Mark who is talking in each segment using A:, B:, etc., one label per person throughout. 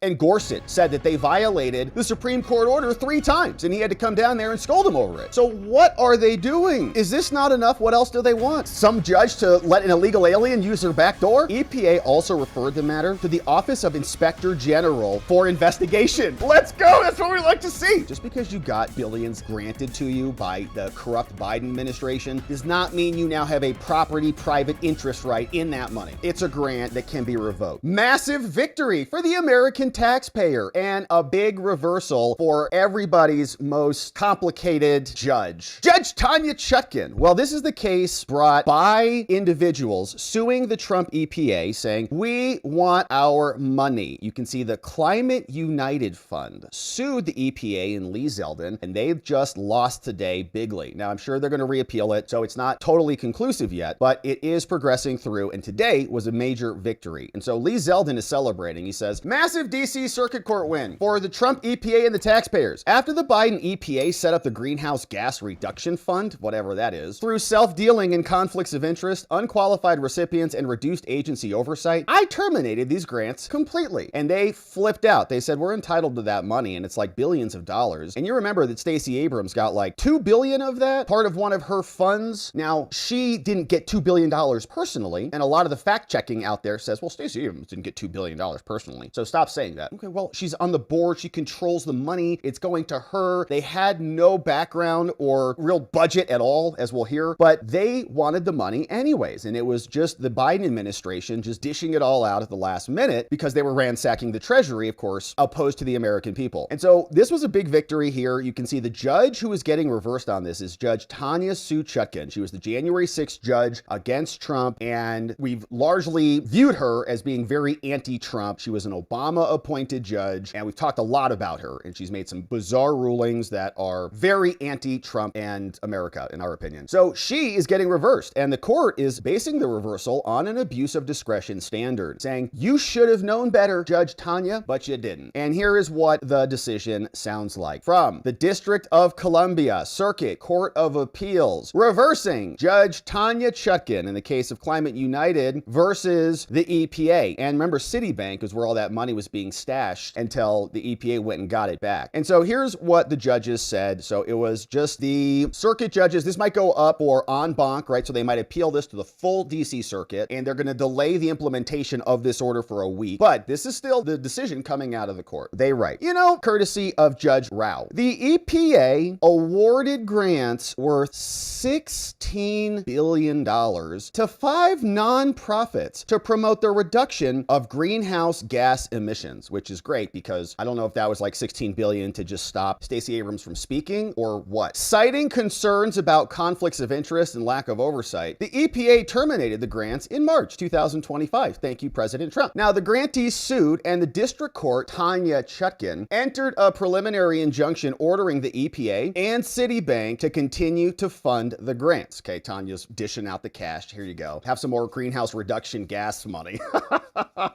A: And Gorsuch said that they violated the Supreme Court order 3 times, and he had to come down there and scold them over it. So what are they doing? Is this not enough? What else do they want? Some judge to let an illegal alien use their back door? EPA also referred the matter to the Office of Inspector General for investigation. Let's go. That's what we like to see. Just because you got billions granted to you by the corrupt Biden administration does not mean you now have a property private interest right in that money. It's a grant that can be revoked. Massive victory for the American taxpayer and a big reversal for everybody's most complicated judge. Judge Tanya Chutkan. Well, this is the case brought by individuals suing the Trump EPA saying, we want our money. You can see the Climate United Fund sued the EPA and Lee Zeldin, and they've just lost today bigly. Now, I'm sure they're going to reappeal it, so it's not totally conclusive yet, but it is progressing through, and today was a major victory. And so Lee Zeldin is celebrating. He says, massive DC Circuit Court win for the Trump EPA and the taxpayers. After the Biden EPA set up the Greenhouse Gas Reduction Fund, whatever that is, through self-dealing and conflicts of interest, unqualified recipients, and reduced agency oversight, I terminated these grants completely. And they flipped out. They said, we're entitled to that money, and it's like billions of dollars. And you remember that Stacey Abrams got like $2 billion of that, part of one of her funds. Now, she didn't get $2 billion personally, and a lot of the fact checking out there says, well, Stacey Abrams didn't get $2 billion personally, so stop saying that. Okay, well, she's on the board, she controls the money, it's going to her. They had no background or real budget at all, as we'll hear, but they wanted the money anyways, and it was just the Biden administration just dishing it all out at the last minute because they were ransacking the Treasury, of course, opposed to the American people. And so this was a big victory here. You can see the judge who is getting reversed on this is Judge Tanya Chutkan. She was the January 6th judge against Trump, and we've largely viewed her as being very anti-Trump. She was an Obama-appointed judge, and we've talked a lot about her, and she's made some bizarre rulings that are very anti-Trump and America, in our opinion. So she is getting reversed, and the court is basing the reversal on an abuse of discretion standard, saying, you should have known better, Judge Tanya, but you didn't. And here is what the decision sounds like. From the District of Columbia Circuit Court of Appeals, reversing Judge Tanya Chutkan in the case of Climate United versus the EPA. And remember, Citibank is where all that money was being stashed until the EPA went and got it back. And so here's what the judges said. So it was just the circuit judges. This might go up or en banc, right? So they might appeal this to the full DC circuit, and they're going to delay the implementation of this order for a week. But this is still the decision coming out of the court. They write, courtesy of Judge Rao, the EPA awarded grants worth $16 billion to 5 nonprofits to promote the reduction of greenhouse gas emissions, which is great because I don't know if that was like $16 billion to just stop Stacey Abrams from speaking or what. Citing concerns about conflicts of interest and lack of oversight, the EPA terminated the grants in March 2025. Thank you, President Trump. Now, the grantees sued, and the district court, Tanya Chutkan, entered a preliminary injunction ordering the EPA and Citibank to continue to fund the grants. Okay, Tanya's dishing out the cash. Here you go. Have some more greenhouse reduction gas money.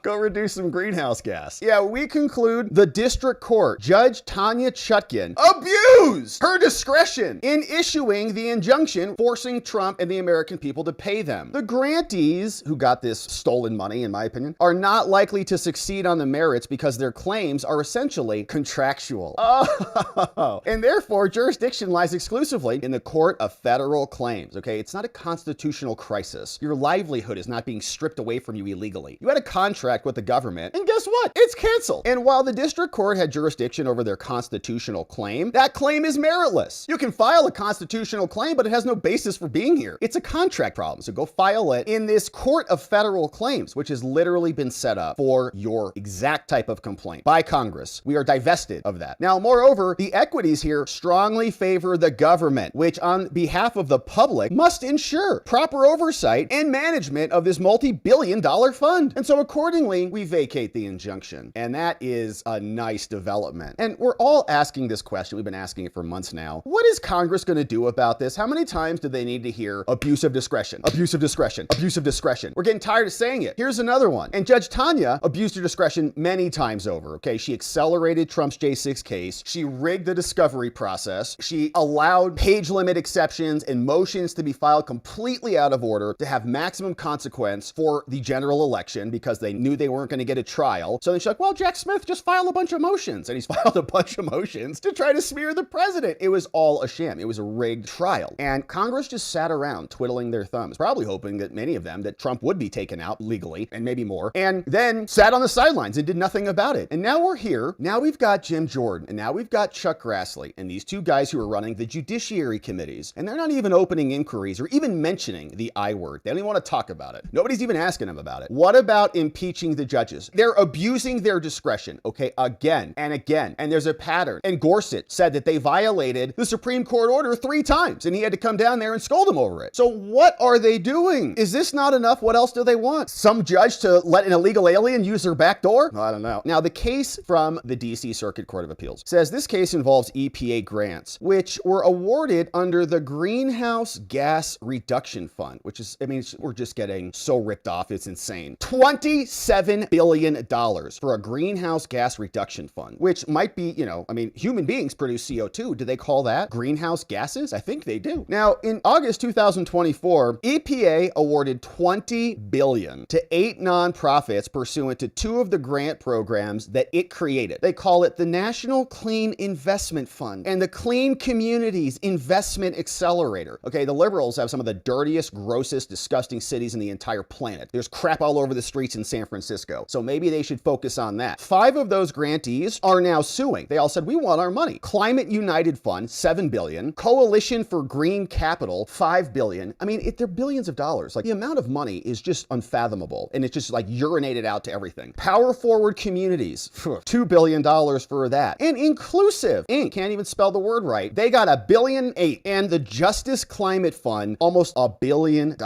A: Go reduce some greenhouse gas. Yeah, we conclude the district court, Judge Tanya Chutkan, abused her discretion in issuing the injunction forcing Trump and the American people to pay them. The grantees, who got this stolen money, in my opinion, are not likely to succeed on the merits because their claims are essentially contractual. Oh, and therefore jurisdiction lies exclusively in the Court of Federal Claims. Okay, it's not a constitutional crisis. Your livelihood is not being stripped away from you illegally. You had a contract with the government, and guess what? It's canceled. And while the district court had jurisdiction over their constitutional claim, that claim is meritless. You can file a constitutional claim, but it has no basis for being here. It's a contract problem, so go file it in this Court of Federal Claims, which has literally been set up for your exact type of complaint by Congress. We are divested of that. Now, moreover, the equities here strongly favor the government, which on behalf of the public must ensure proper oversight and management of this multi-billion-dollar fund. And so accordingly, we vacate the injunction. And that is a nice development. And we're all asking this question. We've been asking it for months now. What is Congress going to do about this? How many times do they need to hear abuse of discretion, abuse of discretion, abuse of discretion? We're getting tired of saying it. Here's another one. And Judge Tanya abused her discretion many times over, okay? She accelerated Trump's J6 case. She rigged the discovery process. She allowed page limit exceptions and motions to be filed completely out of order to have maximum consequence for the general election because they knew they weren't going to get a trial. So then she's like, like, well, Jack Smith just filed a bunch of motions, and he's filed a bunch of motions to try to smear the president. It was all a sham. It was a rigged trial. And Congress just sat around twiddling their thumbs, probably hoping that many of them, that Trump would be taken out legally and maybe more, and then sat on the sidelines and did nothing about it. And now we're here. Now we've got Jim Jordan, and now we've got Chuck Grassley, and these two guys who are running the judiciary committees, and they're not even opening inquiries or even mentioning the I word. They don't even want to talk about it. Nobody's even asking them about it. What about impeaching the judges? They're abusing their discretion, okay, again and again. And there's a pattern. And Gorsuch said that they violated the Supreme Court order 3 times, and he had to come down there and scold them over it. So what are they doing? Is this not enough? What else do they want? Some judge to let an illegal alien use their back door? I don't know. Now, the case from the DC Circuit Court of Appeals says this case involves EPA grants, which were awarded under the Greenhouse Gas Reduction Fund, which is, I mean, we're just getting so ripped off. It's insane. $27 billion for a greenhouse gas reduction fund, which might be, you know, I mean, human beings produce CO2. Do they call that greenhouse gases? I think they do. Now, in August 2024, EPA awarded $20 billion to 8 nonprofits pursuant to 2 of the grant programs that it created. They call it the National Clean Investment Fund and the Clean Communities Investment Accelerator. Okay, the liberals have some of the dirtiest, grossest, disgusting cities in the entire planet. There's crap all over the streets in San Francisco. So maybe they should focus on that. 5 of those grantees are now suing. They all said, we want our money. Climate United Fund, $7 billion. Coalition for Green Capital, $5 billion. I mean, they're billions of dollars. Like, the amount of money is just unfathomable. And it's just like urinated out to everything. Power Forward Communities, $2 billion for that. And Inclusive Inc., can't even spell the word right. They got $1.8 billion. And the Justice Climate Fund, almost $1 billion.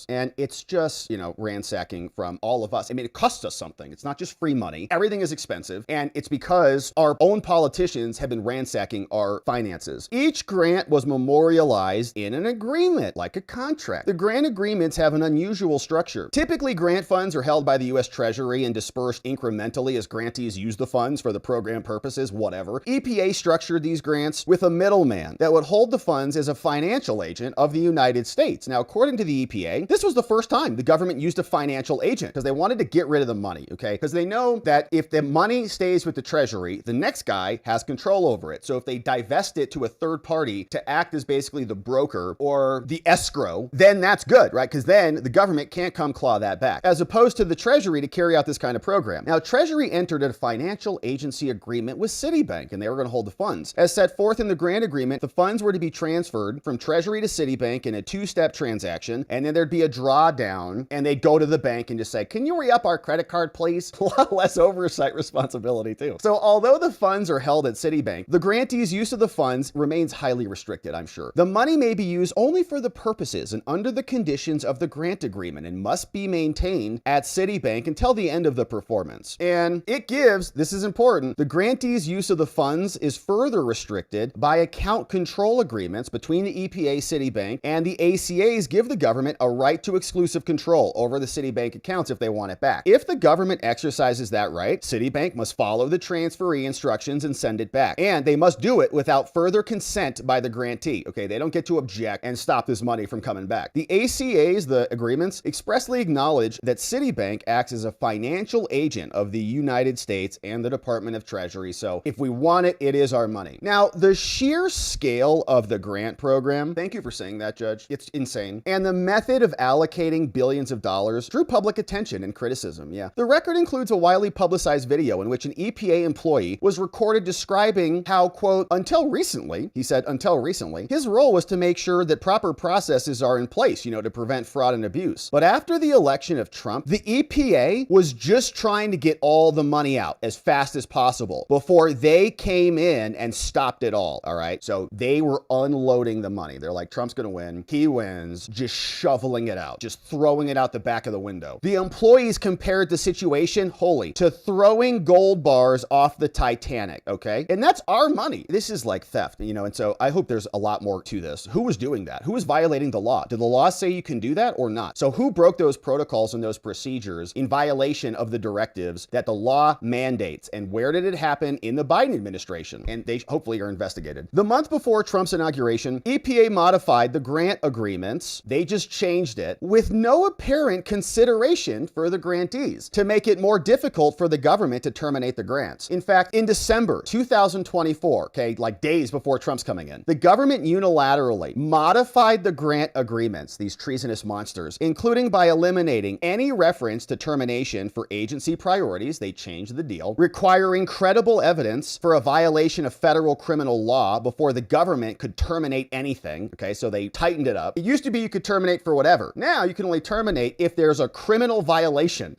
A: And it's just, you know, ransacking from all of us. I mean, it costs us something. It's not just free money. Everything is expensive. And it's because our own politicians have been ransacking our finances. Each grant was memorialized in an agreement, like a contract. The grant agreements have an unusual structure. Typically, grant funds are held by the U.S. Treasury and dispersed incrementally as grantees use the funds for the program purposes, whatever. EPA structured these grants with a middleman that would hold the funds as a financial agent of the United States. Now, according to the EPA, this was the first time the government used a financial agent because they wanted to get rid of the money, okay? Because they know that if the money stays with the Treasury, the next guy has control over it. So if they divest it to a third party to act as basically the broker or the escrow, then that's good, right? Because then the government can't come claw that back, as opposed to the Treasury to carry out this kind of program. Now, Treasury entered a financial agency agreement with Citibank, and they were going to hold the funds. As set forth in the grant agreement, the funds were to be transferred from Treasury to Citibank in a 2-step transaction, and then there'd be a drawdown, and they'd go to the bank and just say, can you re-up our credit card, please? A lot less oversight responsibility, too. So although the funds are held at Citibank, the grantee's use of the funds remains highly restricted, I'm sure. The money may be used only for the purposes and under the conditions of the grant agreement and must be maintained at Citibank until the end of the performance. And it gives, this is important, the grantee's use of the funds is further restricted by account control agreements between the EPA, Citibank, and the ACAs give the government a right to exclusive control over the Citibank accounts if they want it back. If the government exercises that right, Citibank must follow the transferee instructions and send it back. And they must do it without further consent by the grantee. Okay, they don't get to object and stop this money from coming back. The ACAs, the agreements, expressly acknowledge that Citibank acts as a financial agent of the United States and the Department of Treasury. So if we want it, it is our money. Now, the sheer scale of the grant program, thank you for saying that, Judge, it's insane. And the method of allocating billions of dollars drew public attention and criticism, yeah. The record includes a widely publicized video in which an EPA employee was recorded describing how, quote, until recently, he said until recently, his role was to make sure that proper processes are in place, you know, to prevent fraud and abuse. But after the election of Trump, the EPA was just trying to get all the money out as fast as possible before they came in and stopped it all right? So they were unloading the money. They're like, Trump's gonna win. He wins. Just shoveling it out. Just throwing it out the back of the window. The employees compared the situation, holy, to throwing gold bars off the Titanic, okay? And that's our money. This is like theft, you know, and so I hope there's a lot more to this. Who was doing that? Who was violating the law? Did the law say you can do that or not? So who broke those protocols and those procedures in violation of the directives that the law mandates? And where did it happen in the Biden administration? And they hopefully are investigated. The month before Trump's inauguration, EPA modified the grant agreements. They just changed it with no apparent consideration for the grantees to make it more difficult for the government to terminate the grants. In fact, in December 2024, okay, like days before Trump's coming in, the government unilaterally modified the grant agreements, these treasonous monsters, including by eliminating any reference to termination for agency priorities. They changed the deal, requiring credible evidence for a violation of federal criminal law before the government could terminate anything. Okay, so they tightened it up. It used to be you could terminate for whatever. Now you can only terminate if there's a criminal violation.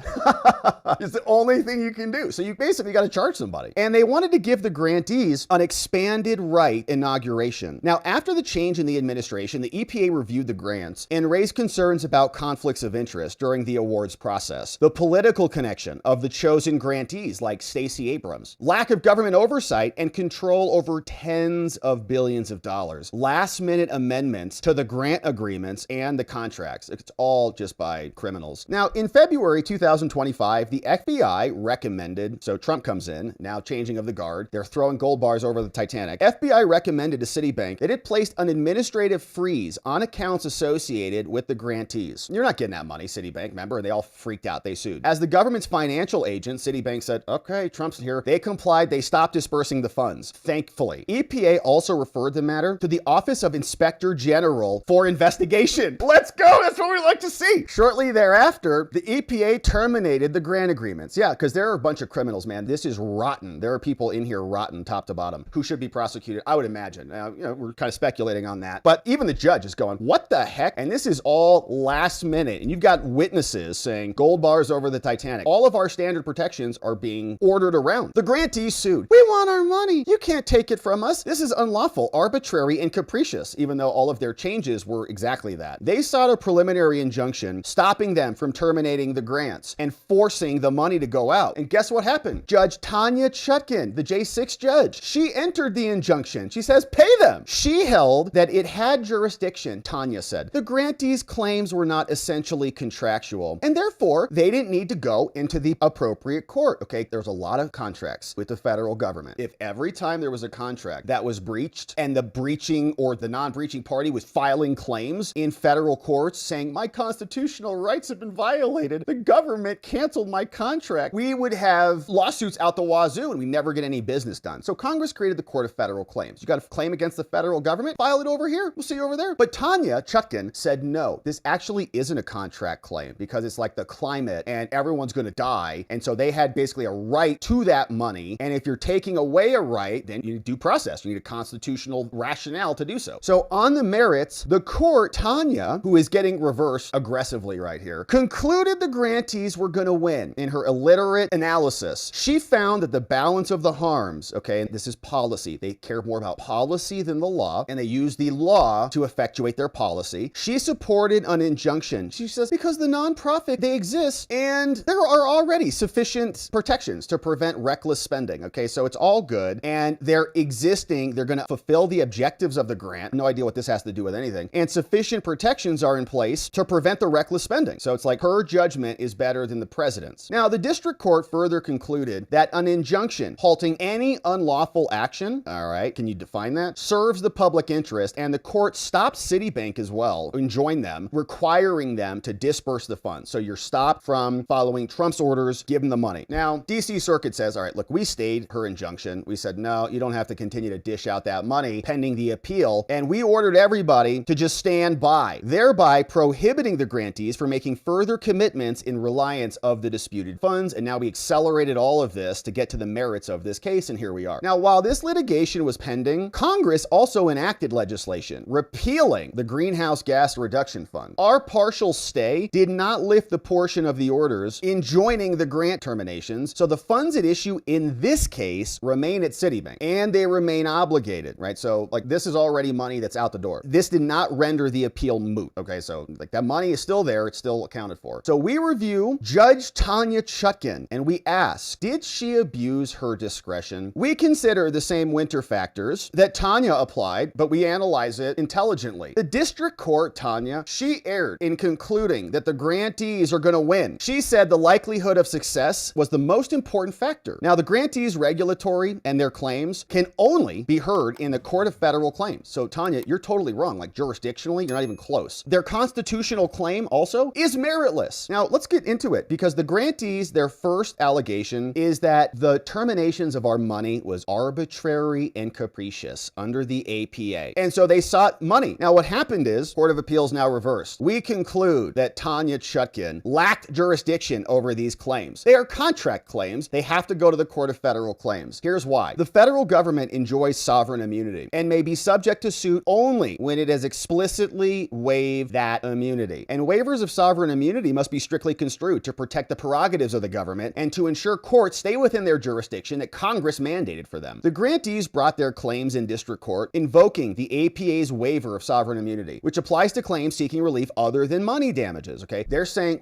A: It's the only thing you can do. So you basically got to charge somebody. And they wanted to give the grantees an expanded right inauguration. Now, after the change in the administration, the EPA reviewed the grants and raised concerns about conflicts of interest during the awards process, the political connection of the chosen grantees like Stacey Abrams, lack of government oversight and control over tens of billions of dollars, last-minute amendments to the grant agreements and the contracts. It's all just by criminals. Now, in February 2025, the FBI recommended, so Trump comes in, now changing of the guard, they're throwing gold bars over the Titanic. FBI recommended to Citibank that it placed an administrative freeze on accounts associated with the grantees. You're not getting that money, Citibank, remember? They all freaked out, they sued. As the government's financial agent, Citibank said, okay, Trump's here. They complied, they stopped dispersing the funds, thankfully. EPA also referred the matter to the Office of Inspector General for investigation. Let's go, that's what we like to see. Shortly thereafter, the EPA terminated the grant agreements. Yeah, because there are a bunch of criminals, man. This is rotten. There are people in here rotten top to bottom who should be prosecuted, I would imagine. Now, we're kind of speculating on that. But even the judge is going, what the heck? And this is all last minute. And you've got witnesses saying gold bars over the Titanic. All of our standard protections are being ordered around. The grantees sued. We want our money. You can't take it from us. This is unlawful, arbitrary, and capricious, even though all of their changes were exactly that. They sought a preliminary injunction stopping them from terminating the grants and forcing the money to go out. And guess what happened? Judge Tanya Chutkan, the J6 judge, she entered the injunction. She says, pay them. She held that it had jurisdiction, Tanya said. The grantees' claims were not essentially contractual, and therefore they didn't need to go into the appropriate court. Okay, there's a lot of contracts with the federal government. If every time there was a contract that was breached and the breaching or the non-breaching party was filing claims in federal courts saying my constitutional rights have been violated, the government canceled my contract, we would have lawsuits out the wazoo and we never get any business done. So Congress created the Court of Federal Claims. You got a claim against the federal government? File it over here. We'll see you over there. But Tanya Chutkan said, no, this actually isn't a contract claim because it's like the climate and everyone's going to die. And so they had basically a right to that money. And if you're taking away a right, then you need due process. You need a constitutional rationale to do so. So on the merits, the court, Tanya, who is getting reversed aggressively right here, concluded the grantees were going to win. In her illiterate analysis, she found that the balance of the harms, okay, and this is policy. They care more about policy than the law, and they use the law to effectuate their policy. She supported an injunction. She says, because the nonprofit, they exist, and there are already sufficient protections to prevent reckless spending, okay? So it's all good, and they're existing. They're going to fulfill the objectives of the grant. No idea what this has to do with anything. And sufficient protections are in place to prevent the reckless spending. So it's like her judgment is better than the president's. Now, the district court further concluded that an injunction halting any unlawful action, all right, can you define that, serves the public interest, and the court stopped Citibank as well, enjoined them, requiring them to disperse the funds. So you're stopped from following Trump's orders, give them the money. Now, DC Circuit says, all right, look, we stayed her injunction. We said, no, you don't have to continue to dish out that money pending the appeal. And we ordered everybody to just stand by, thereby prohibiting the grantees from making further commitments in reliance of the disputed funds. And now we accelerated all of this to get to the merits of this case, and here we are. Now, while this litigation was pending, Congress also enacted legislation repealing the Greenhouse Gas Reduction Fund. Our partial stay did not lift the portion of the orders enjoining the grant terminations, so the funds at issue in this case remain at Citibank, and they remain obligated, right? So, like, this is already money that's out the door. This did not render the appeal moot, okay? So, like, that money is still there. It's still accounted for. So we review Judge Tanya Chutkan, and we ask, did she abuse her discretion? We consider the same winter factors that Tanya applied, but we analyze it intelligently. The district court, Tanya, she erred in concluding that the grantees are going to win. She said the likelihood of success was the most important factor. Now, the grantees' regulatory and their claims can only be heard in the Court of Federal Claims. So, Tanya, you're totally wrong. Like, jurisdictionally, you're not even close. Their constitutional claim also is meritless. Now, let's get into it, because the grantees, their first first allegation is that the terminations of our money was arbitrary and capricious under the APA. And so they sought money. Now, what happened is, Court of Appeals now reversed. We conclude that Tanya Chutkan lacked jurisdiction over these claims. They are contract claims. They have to go to the Court of Federal Claims. Here's why. The federal government enjoys sovereign immunity and may be subject to suit only when it has explicitly waived that immunity. And waivers of sovereign immunity must be strictly construed to protect the prerogatives of the government and to ensure courts stay within their jurisdiction that Congress mandated for them. The grantees brought their claims in district court invoking the APA's waiver of sovereign immunity, which applies to claims seeking relief other than money damages, okay? They're saying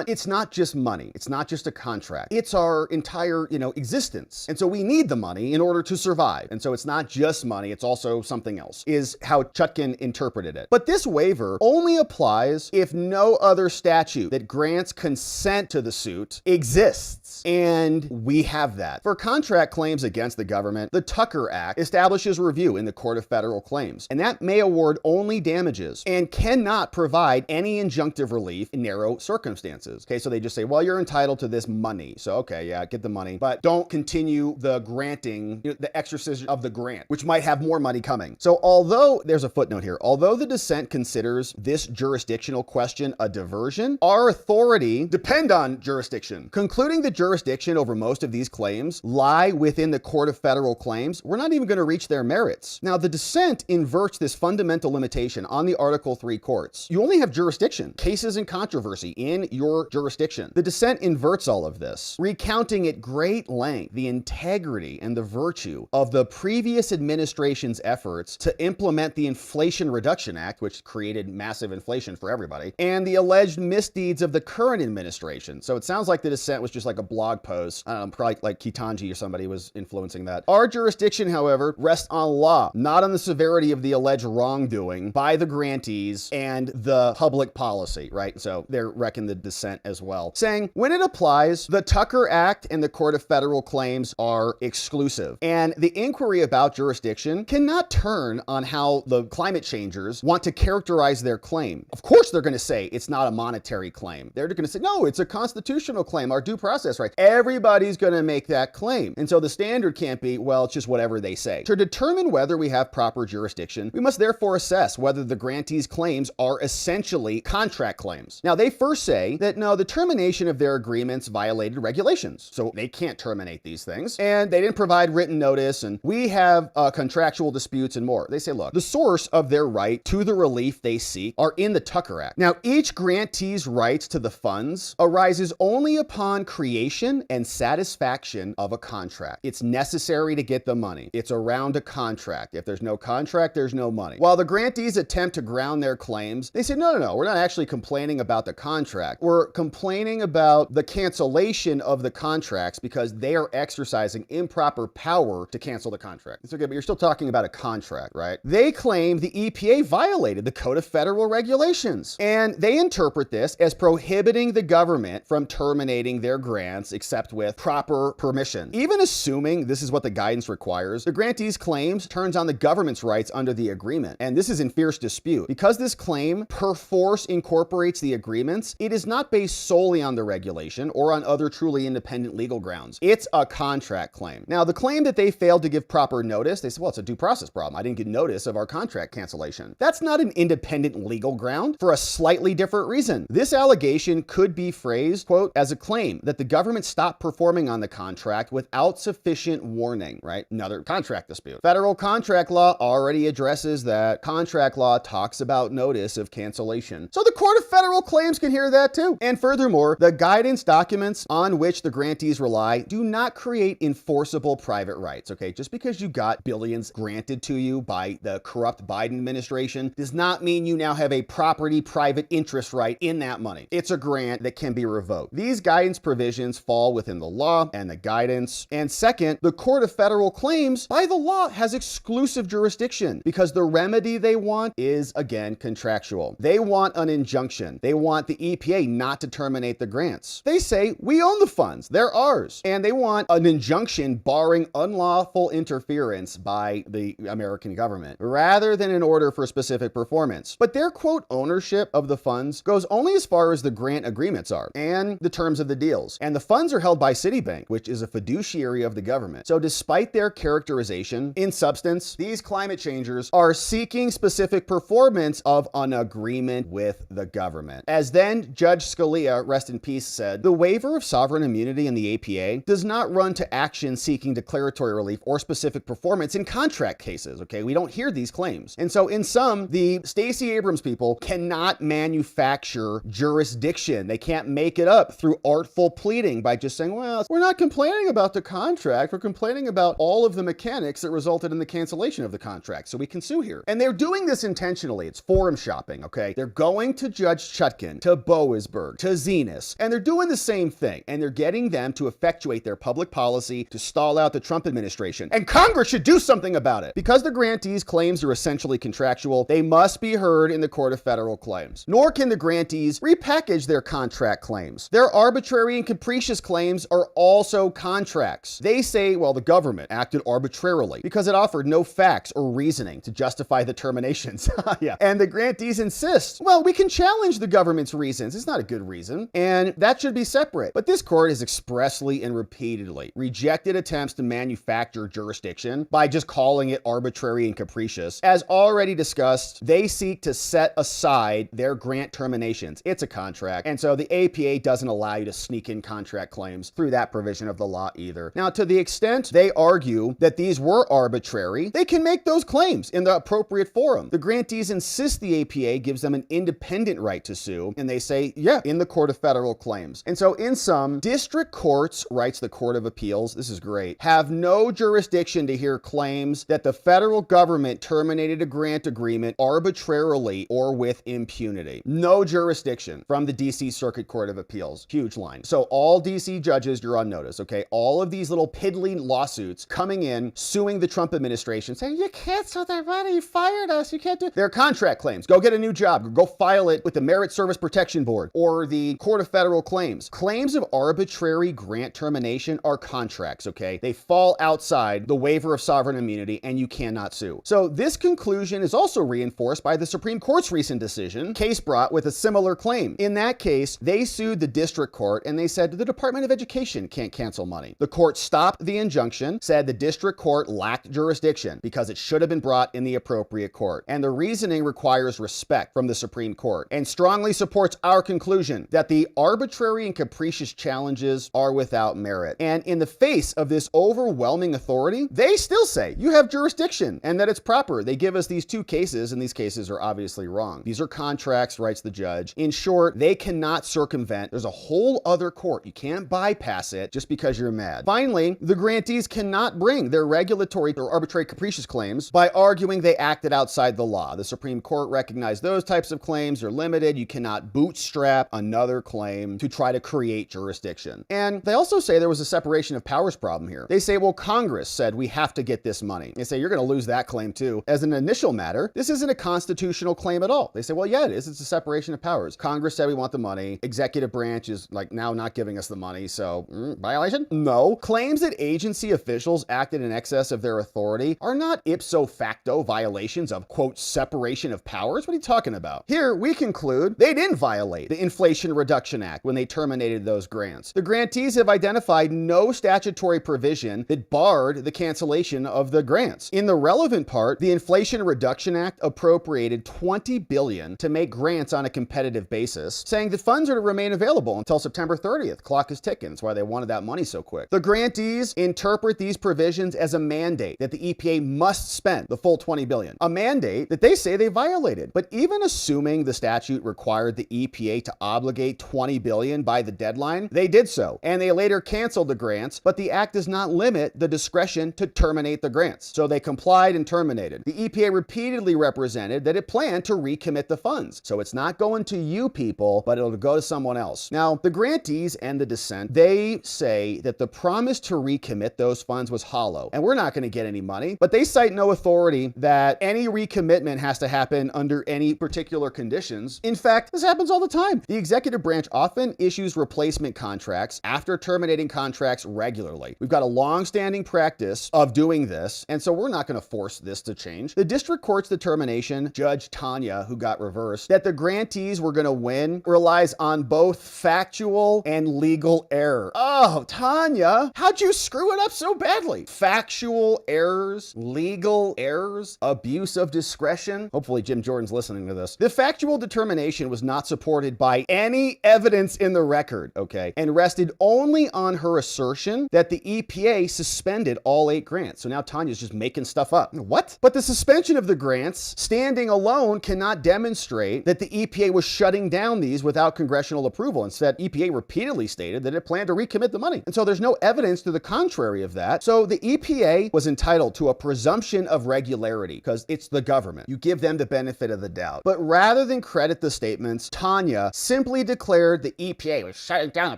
A: it's not just money. It's not just a contract. It's our entire, existence. And so we need the money in order to survive. And so it's not just money. It's also something else, is how Chutkan interpreted it. But this waiver only applies if no other statute that grants consent to the suit exists. And we have that. For contract claims against the government, the Tucker Act establishes review in the Court of Federal Claims, and that may award only damages and cannot provide any injunctive relief in narrow circumstances. Okay, so they just say, well, you're entitled to this money. So, okay, yeah, get the money, but don't continue the granting, the exercise of the grant, which might have more money coming. So although, there's a footnote here, although the dissent considers this jurisdictional question a diversion, our authority depend on jurisdiction. Concluding the jurisdiction over most of these claims lie within the Court of Federal Claims, we're not even going to reach their merits. Now, the dissent inverts this fundamental limitation on the Article 3 courts. You only have jurisdiction, cases in controversy in your jurisdiction. The dissent inverts all of this, recounting at great length the integrity and the virtue of the previous administration's efforts to implement the Inflation Reduction Act, which created massive inflation for everybody, and the alleged misdeeds of the current administration. So it sounds like the dissent was just like a blog post. I don't know, probably like Kitanji or somebody was influencing that. Our jurisdiction, however, rests on law, not on the severity of the alleged wrongdoing by the grantees and the public policy, right? So they're wrecking the dissent as well, saying when it applies, the Tucker Act and the Court of Federal Claims are exclusive. And the inquiry about jurisdiction cannot turn on how the climate changers want to characterize their claim. Of course, they're going to say it's not a monetary claim. They're going to say, no, it's a constitutional claim, our due process right. Everybody's going to make that claim. And so the standard can't be, well, it's just whatever they say. To determine whether we have proper jurisdiction, we must therefore assess whether the grantees' claims are essentially contract claims. Now, they first say that no, the termination of their agreements violated regulations, so they can't terminate these things, and they didn't provide written notice, and we have contractual disputes and more. They say, look, the source of their right to the relief they seek are in the Tucker Act. Now, each grantee's rights to the funds arises only upon creation and satisfaction of a contract. It's necessary to get the money. It's around a contract. If there's no contract, there's no money. While the grantees attempt to ground their claims, they say, no, we're not actually complaining about the contract. We're complaining about the cancellation of the contracts because they are exercising improper power to cancel the contract. It's okay, but you're still talking about a contract, right? They claim the EPA violated the Code of Federal Regulations, and they interpret this as prohibiting the government from terminating their grants except with proper permission. Even assuming this is what the guidance requires, the grantee's claims turns on the government's rights under the agreement, and this is in fierce dispute. Because this claim perforce incorporates the agreements, it is not based solely on the regulation or on other truly independent legal grounds. It's a contract claim. Now, the claim that they failed to give proper notice, they said, well, it's a due process problem. I didn't get notice of our contract cancellation. That's not an independent legal ground for a slightly different reason. This allegation could be phrased, quote, as a claim that the government stopped performing on the contract without sufficient warning, right? Another contract dispute. Federal contract law already addresses that. Contract law talks about notice of cancellation. So the Court of Federal Claims can hear that too. And furthermore, the guidance documents on which the grantees rely do not create enforceable private rights, okay? Just because you got billions granted to you by the corrupt Biden administration does not mean you now have a property private interest right in that money. It's a grant that can be revoked. These guidance provisions fall within the law and the guidance. And second, the Court of Federal Claims by the law has exclusive jurisdiction because the remedy they want is, again, contractual. They want an injunction. They want the EPA not to terminate the grants. They say, we own the funds. They're ours. And they want an injunction barring unlawful interference by the American government rather than an order for specific performance. But their, quote, ownership of the funds goes only as far as the grant agreements are and the terms of the deal. Appeals. And the funds are held by Citibank, which is a fiduciary of the government. So despite their characterization, in substance, these climate changers are seeking specific performance of an agreement with the government. As then Judge Scalia, rest in peace, said, the waiver of sovereign immunity in the APA does not run to action seeking declaratory relief or specific performance in contract cases, okay? We don't hear these claims. And so in sum, the Stacey Abrams people cannot manufacture jurisdiction. They can't make it up through artful pleading by just saying, well, we're not complaining about the contract. We're complaining about all of the mechanics that resulted in the cancellation of the contract. So we can sue here. And they're doing this intentionally. It's forum shopping, okay? They're going to Judge Chutkan, to Boasberg, to Zenas, and they're doing the same thing. And they're getting them to effectuate their public policy to stall out the Trump administration. And Congress should do something about it. Because the grantees' claims are essentially contractual, they must be heard in the Court of Federal Claims. Nor can the grantees repackage their contract claims. Their arbitrary and capricious claims are also contracts. They say, well, the government acted arbitrarily because it offered no facts or reasoning to justify the terminations. Yeah. And the grantees insist, well, we can challenge the government's reasons. It's not a good reason, and that should be separate. But this court has expressly and repeatedly rejected attempts to manufacture jurisdiction by just calling it arbitrary and capricious. As already discussed, they seek to set aside their grant terminations. It's a contract, and so the APA doesn't allow you to sneak in contract claims through that provision of the law either. Now, to the extent they argue that these were arbitrary, they can make those claims in the appropriate forum. The grantees insist the APA gives them an independent right to sue, and they say, yeah, in the Court of Federal Claims. And so in sum, district courts, writes the Court of Appeals, this is great, have no jurisdiction to hear claims that the federal government terminated a grant agreement arbitrarily or with impunity. No jurisdiction from the DC Circuit Court of Appeals. Huge line. So all DC judges, you're on notice, okay? All of these little piddly lawsuits coming in, suing the Trump administration, saying, you can't sell that money, you fired us, you can't do it. They're contract claims. Go get a new job. Go file it with the Merit Service Protection Board or the Court of Federal Claims. Claims of arbitrary grant termination are contracts, okay? They fall outside the waiver of sovereign immunity and you cannot sue. So this conclusion is also reinforced by the Supreme Court's recent decision, case brought with a similar claim. In that case, they sued the district court and they said the Department of Education can't cancel money. The court stopped the injunction, said the district court lacked jurisdiction because it should have been brought in the appropriate court. And the reasoning requires respect from the Supreme Court and strongly supports our conclusion that the arbitrary and capricious challenges are without merit. And in the face of this overwhelming authority, they still say you have jurisdiction and that it's proper. They give us these two cases, and these cases are obviously wrong. These are contracts, writes the judge. In short, they cannot circumvent. There's a whole other court. You can't bypass it just because you're mad. Finally, the grantees cannot bring their regulatory or arbitrary capricious claims by arguing they acted outside the law. The Supreme Court recognized those types of claims are limited. You cannot bootstrap another claim to try to create jurisdiction. And they also say there was a separation of powers problem here. They say, well, Congress said we have to get this money. They say you're going to lose that claim too. As an initial matter, this isn't a constitutional claim at all. They say, well, yeah, it is. It's a separation of powers. Congress said we want the money. Executive branch is like now not giving us the money. So violation? No. Claims that agency officials acted in excess of their authority are not ipso facto violations of, quote, separation of powers. What are you talking about? Here, we conclude they didn't violate the Inflation Reduction Act when they terminated those grants. The grantees have identified no statutory provision that barred the cancellation of the grants. In the relevant part, the Inflation Reduction Act appropriated $20 billion to make grants on a competitive basis, saying that funds are to remain available until September 30th. Clock is ticking. That's why they wanted that money so quick. The grantees interpret these provisions as a mandate that the EPA must spend the full $20 billion, a mandate that they say they violated. But even assuming the statute required the EPA to obligate $20 billion by the deadline, they did so, and they later canceled the grants, but the act does not limit the discretion to terminate the grants. So they complied and terminated. The EPA repeatedly represented that it planned to recommit the funds. So it's not going to you people, but it'll go to someone else. Now, the grantees and the dissent, they say that the promise to recommit those funds was hollow, and we're not going to get any money, but they cite no authority that any recommitment has to happen under any particular conditions. In fact, this happens all the time. The executive branch often issues replacement contracts after terminating contracts regularly. We've got a long-standing practice of doing this, and so we're not going to force this to change. The district court's determination, Judge Tanya, who got reversed, that the grantees were going to win relies on both factual and legal error. Oh, Tanya, how'd you screw it up so badly? Factual errors, legal errors, abuse of discretion. Hopefully Jim Jordan's listening to this. The factual determination was not supported by any evidence in the record, okay, and rested only on her assertion that the EPA suspended all 8 grants. So now Tanya's just making stuff up. What? But the suspension of the grants, standing alone, cannot demonstrate that the EPA was shutting down these without congressional approval. Instead, EPA repeatedly stated that it planned to recommit the money. And so there's no evidence to the contrary of that. So the EPA was entitled to a presumption of regularity because it's the government. You give them the benefit of the doubt. But rather than credit the statements, Tanya simply declared the EPA was shutting down the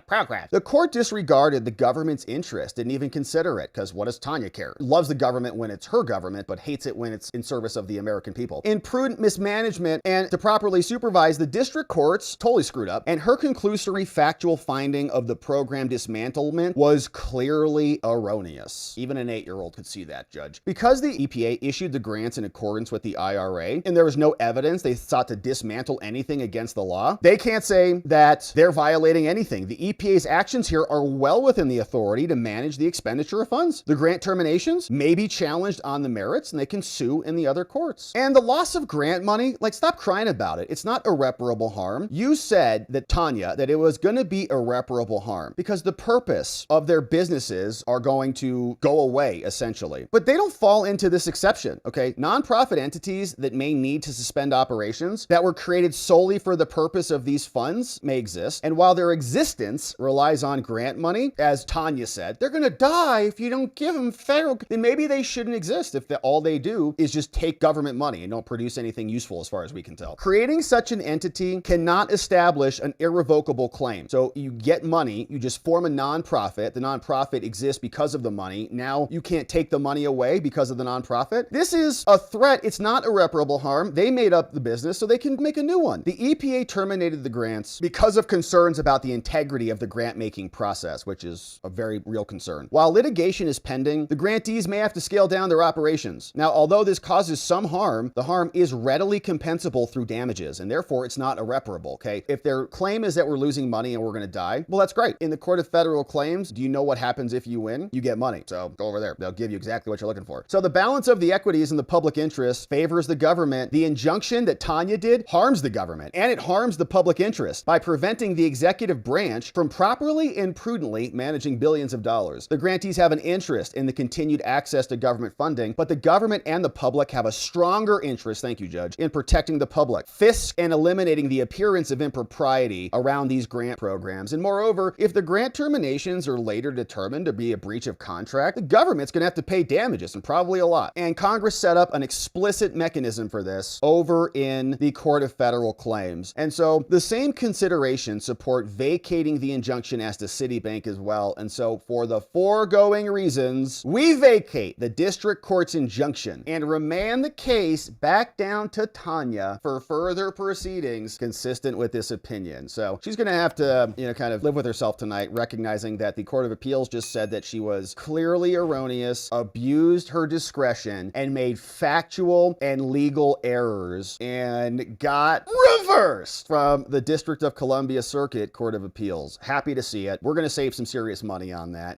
A: program. The court disregarded the government's interest, didn't even consider it, because what does Tanya care? Loves the government when it's her government, but hates it when it's in service of the American people. In prudent mismanagement and to properly supervise, the district courts totally screwed up, and her conclusory factual finding of the program dismantlement was clearly erroneous. Even an 8-year-old could see that, Judge. Because the EPA issued the grants in accordance with the IRA, and there was no evidence they sought to dismantle anything against the law, they can't say that they're violating anything. The EPA's actions here are well within the authority to manage the expenditure of funds. The grant terminations may be challenged on the merits, and they can sue in the other courts. And the loss of grant money, like, stop crying about it. It's not irreparable harm. You said that, Tanya, that it was going to be irreparable harm because the purpose of their businesses are going to go away, essentially. But they don't fall into this exception, okay? Nonprofit entities that may need to suspend operations that were created solely for the purpose of these funds may exist. And while their existence relies on grant money, as Tanya said, they're going to die if you don't give them federal, then maybe they shouldn't exist if all they do is just take government money and don't produce anything useful as far as we can tell. Creating such an entity cannot establish an irrevocable claim. So you get money, you just form a nonprofit. The nonprofit exists because of the money. Now you can't take the money away because of the nonprofit. This is a threat. It's not irreparable harm. They made up the business so they can make a new one. The EPA terminated the grants because of concerns about the integrity of the grant-making process, which is a very real concern. While litigation is pending, the grantees may have to scale down their operations. Now, although this causes some harm, the harm is readily compensable through damages, and therefore it's not irreparable, okay? If their claim is that we're losing money and we're gonna die, well, that's great. In the Court of Federal Claims, do you know what happens if you win? You get money. So go over there. They'll give you exactly what you're looking for. So the balance of the equities in the public interest favors the government. The injunction that Tanya did harms the government, and it harms the public interest by preventing the executive branch from properly and prudently managing billions of dollars. The grantees have an interest in the continued access to government funding, but the government and the public have a stronger interest, thank you, Judge, in protecting the public, fisc, and eliminating the appearance of impropriety around these grant programs. And moreover, if the grant terminations are later determined to be a breach of contract, the government's gonna have to pay damages, and probably a lot. And Congress set up an explicit mechanism for this over in the Court of Federal Claims. And so the same considerations support vacating the injunction as to Citibank as well. And so for the foregoing reasons, we vacate the district court's injunction and remand the case back down to Tanya for further proceedings consistent with this opinion. So she's going to have to, kind of live with herself tonight, recognizing that the Court of Appeals just said that she was clearly erroneous, abused her discretion, and made factual and legal errors, and got reversed from the District of Columbia Circuit Court of Appeals. Happy to see it. We're going to save some serious money on that.